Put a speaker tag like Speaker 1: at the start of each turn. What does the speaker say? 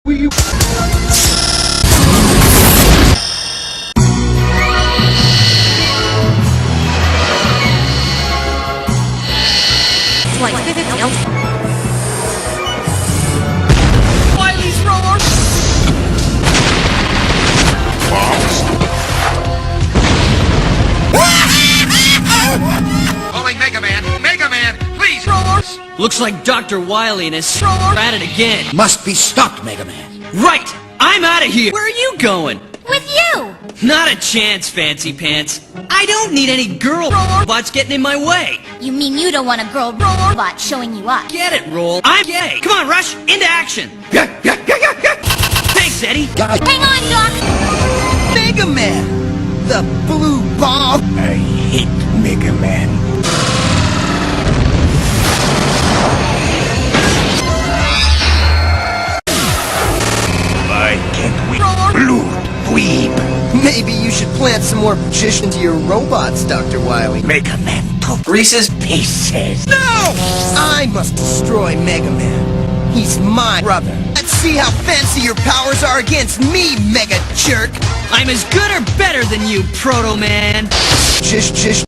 Speaker 1: We
Speaker 2: like 50 Wily's ROOR!
Speaker 3: Calling Megaman! Megaman! Please!
Speaker 2: ROOR!
Speaker 4: Looks like Dr. Wily and his ROOR at it again.
Speaker 1: must be stopped, Megaman.
Speaker 4: Right! I'm out of here! Where are you going?
Speaker 5: With you!
Speaker 4: Not a chance, Fancy Pants. I don't need any girl robots getting in my way.
Speaker 5: You mean you don't want a girl robot showing you up?
Speaker 4: Get it, Roll. I'm gay. Come on, Rush, into action. Thanks, Eddie.
Speaker 5: Hang on, Doc!
Speaker 6: Megaman! The blue ball!
Speaker 1: I hate Megaman. Why can't we blue weep?
Speaker 6: Maybe you should plant some more jish into your robots, Dr. Wily.
Speaker 1: Megaman to Reese's Pieces.
Speaker 6: No! I must destroy Megaman. He's my brother. Let's see how fancy your powers are against me, Mega Jerk!
Speaker 4: I'm as good or better than you, Protoman.
Speaker 6: Jish, jish.